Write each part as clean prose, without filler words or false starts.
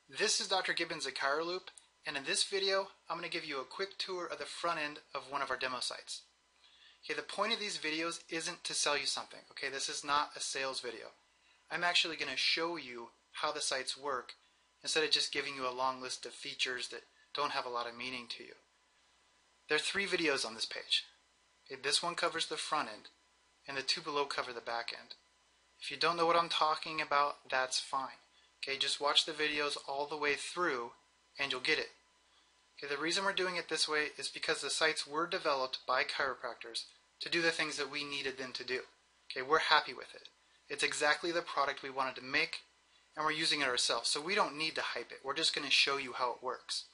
This is Dr. Gibbons at ChiroLoop, and in this video I'm going to give you a quick tour of the front end of one of our demo sites. Okay, the point of these videos isn't to sell you something. Okay, this is not a sales video. I'm actually going to show you how the sites work instead of just giving you a long list of features that don't have a lot of meaning to you. There are 3 videos on this page. Okay, this one covers the front end, and the 2 below cover the back end. If you don't know what I'm talking about, that's fine. Okay, just watch the videos all the way through and you'll get it. Okay, the reason we're doing it this way is because the sites were developed by chiropractors to do the things that we needed them to do. Okay, we're happy with it. It's exactly the product we wanted to make, and we're using it ourselves, so we don't need to hype it. We're just going to show you how it works.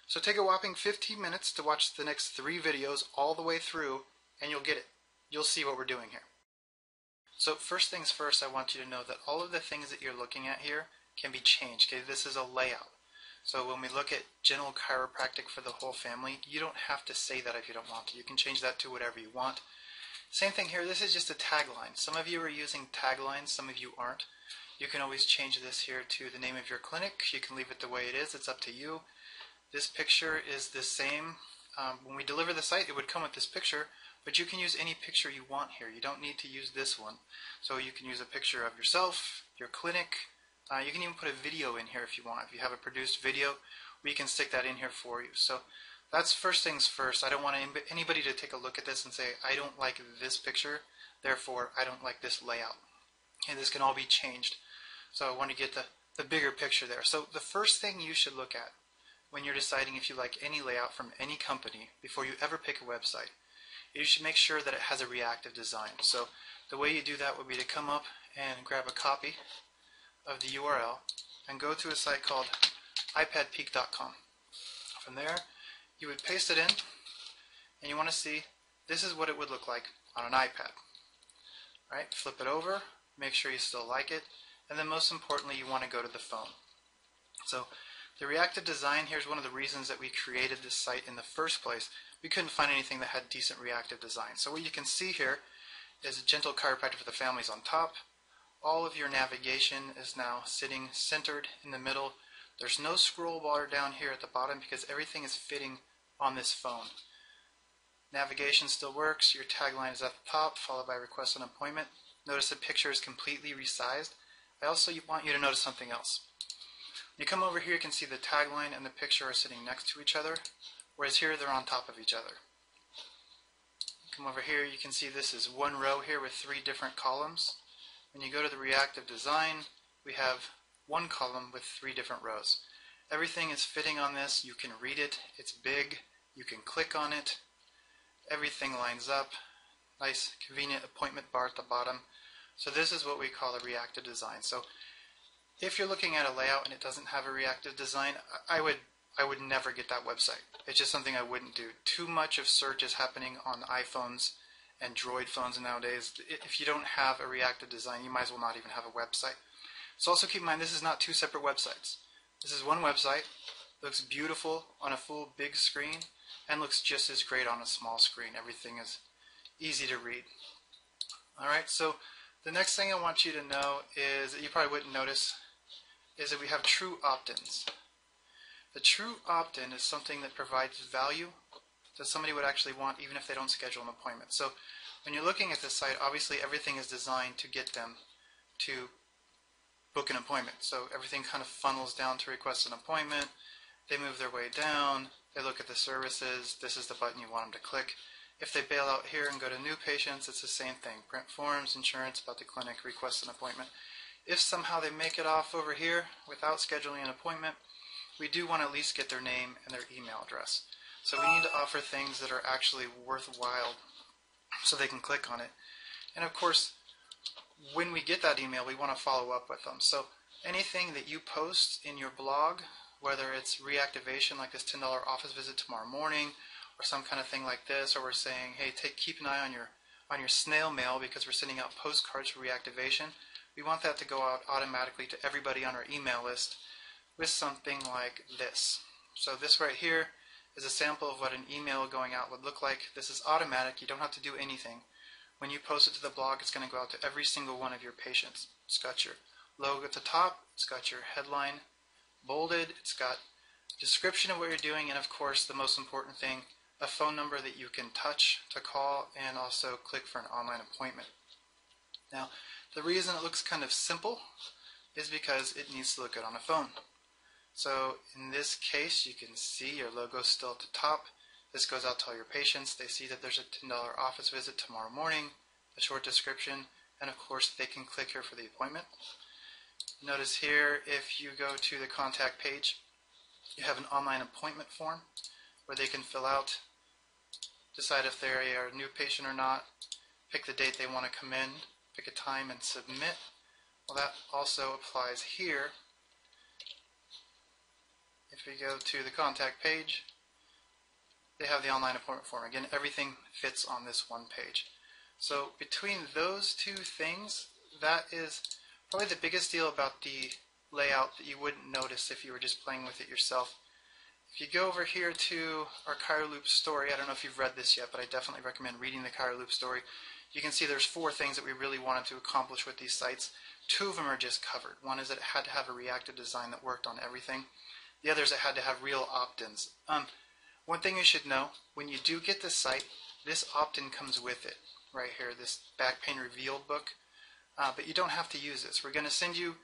So take a whopping 15 minutes to watch the next 3 videos all the way through, and you'll get it. You'll see what we're doing here. So first things first, I want you to know that all of the things that you're looking at here can be changed. Okay, this is a layout. So when we look at general chiropractic for the whole family, you don't have to say that if you don't want to. You can change that to whatever you want. Same thing here, this is just a tagline. Some of you are using taglines, some of you aren't. You can always change this here to the name of your clinic. You can leave it the way it is, it's up to you. This picture is the same. When we deliver the site, it would come with this picture, but you can use any picture you want here. You don't need to use this one. So you can use a picture of yourself, your clinic. You can even put a video in here if you want. If you have a produced video, we can stick that in here for you. So that's first things first. I don't want anybody to take a look at this and say, I don't like this picture, therefore I don't like this layout. And this can all be changed. So I want to get the bigger picture there. So the first thing you should look at when you're deciding if you like any layout from any company before you ever pick a website, you should make sure that it has a reactive design. So the way you do that would be to come up and grab a copy of the URL and go to a site called iPadPeak.com. From there, you would paste it in, and you want to see this is what it would look like on an iPad. Right? Flip it over, make sure you still like it, and then most importantly, you want to go to the phone. So the reactive design here is one of the reasons that we created this site in the first place. We couldn't find anything that had decent reactive design. So what you can see here is a gentle chiropractic for the families on top. All of your navigation is now sitting centered in the middle. There's no scroll bar down here at the bottom because everything is fitting on this phone. Navigation still works. Your tagline is at the top, followed by request an appointment. Notice the picture is completely resized. I also want you to notice something else. When you come over here, you can see the tagline and the picture are sitting next to each other, whereas here they're on top of each other. Come over here, you can see this is one row here with 3 different columns. When you go to the reactive design, we have one column with 3 different rows. Everything is fitting on this. You can read it. It's big. You can click on it. Everything lines up. Nice, convenient appointment bar at the bottom. So this is what we call a reactive design. So if you're looking at a layout and it doesn't have a reactive design, I would never get that website. It's just something I wouldn't do. Too much of search is happening on iPhones and Droid phones nowadays. If you don't have a reactive design, you might as well not even have a website. So also keep in mind, this is not 2 separate websites. This is one website. Looks beautiful on a full big screen and looks just as great on a small screen. Everything is easy to read. Alright, so the next thing I want you to know is that you probably wouldn't notice is that we have true opt-ins. The true opt-in is something that provides value that somebody would actually want even if they don't schedule an appointment. So when you're looking at this site, obviously everything is designed to get them to book an appointment. So everything kind of funnels down to request an appointment. They move their way down. They look at the services. This is the button you want them to click. If they bail out here and go to new patients, it's the same thing. Print forms, insurance, about the clinic, request an appointment. If somehow they make it off over here without scheduling an appointment, we do want to at least get their name and their email address. So we need to offer things that are actually worthwhile so they can click on it. And of course, when we get that email, we want to follow up with them. So anything that you post in your blog, whether it's reactivation like this $10 office visit tomorrow morning, or some kind of thing like this, or we're saying, hey, keep an eye on your snail mail because we're sending out postcards for reactivation, we want that to go out automatically to everybody on our email list with something like this. So this right here is a sample of what an email going out would look like. This is automatic. You don't have to do anything. When you post it to the blog, it's going to go out to every single one of your patients. It's got your logo at the top. It's got your headline, bolded, it's got a description of what you're doing, and of course the most important thing, a phone number that you can touch to call and also click for an online appointment. Now, the reason it looks kind of simple is because it needs to look good on a phone. So in this case, you can see your logo still at the top. This goes out to all your patients. They see that there's a $10 office visit tomorrow morning, a short description, and of course they can click here for the appointment. Notice here, if you go to the contact page, you have an online appointment form where they can fill out, decide if they're a new patient or not, pick the date they want to come in, pick a time, and submit. Well, that also applies here. If we go to the contact page, they have the online appointment form. Again, everything fits on this one page. So between those two things, that is probably the biggest deal about the layout that you wouldn't notice if you were just playing with it yourself. If you go over here to our ChiroLoop story, I don't know if you've read this yet, but I definitely recommend reading the ChiroLoop story. You can see there's 4 things that we really wanted to accomplish with these sites. 2 of them are just covered. One is that it had to have a reactive design that worked on everything. The other is it had to have real opt-ins. One thing you should know, when you do get this site, this opt-in comes with it, right here, this Back Pain Revealed book. But you don't have to use this. We're going to send you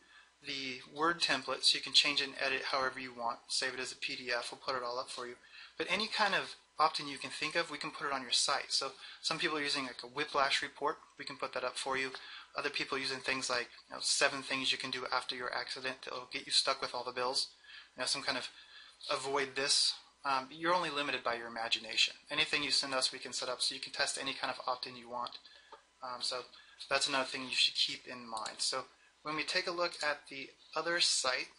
the Word template so you can change it and edit however you want. Save it as a PDF. We'll put it all up for you. But any kind of opt-in you can think of, we can put it on your site. So some people are using like a whiplash report. We can put that up for you. Other people are using things like 7 things you can do after your accident that will get you stuck with all the bills. Some kind of avoid this. You're only limited by your imagination. Anything you send us, we can set up so you can test any kind of opt-in you want. So that's another thing you should keep in mind. So when we take a look at the other site,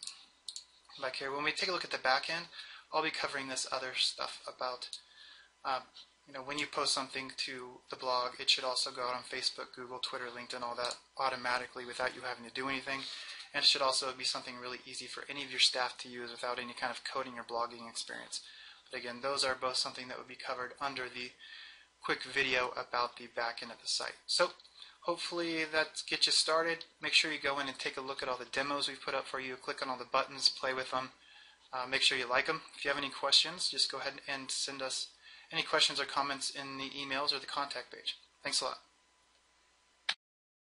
back here, when we take a look at the back end, I'll be covering this other stuff about, when you post something to the blog, it should also go out on Facebook, Google, Twitter, LinkedIn, all that automatically without you having to do anything. And it should also be something really easy for any of your staff to use without any kind of coding or blogging experience. But again, those are both something that would be covered under the quick video about the back end of the site. So hopefully that gets you started. Make sure you go in and take a look at all the demos we've put up for you. Click on all the buttons, play with them. Make sure you like them. If you have any questions, just go ahead and send us any questions or comments in the emails or the contact page. Thanks a lot.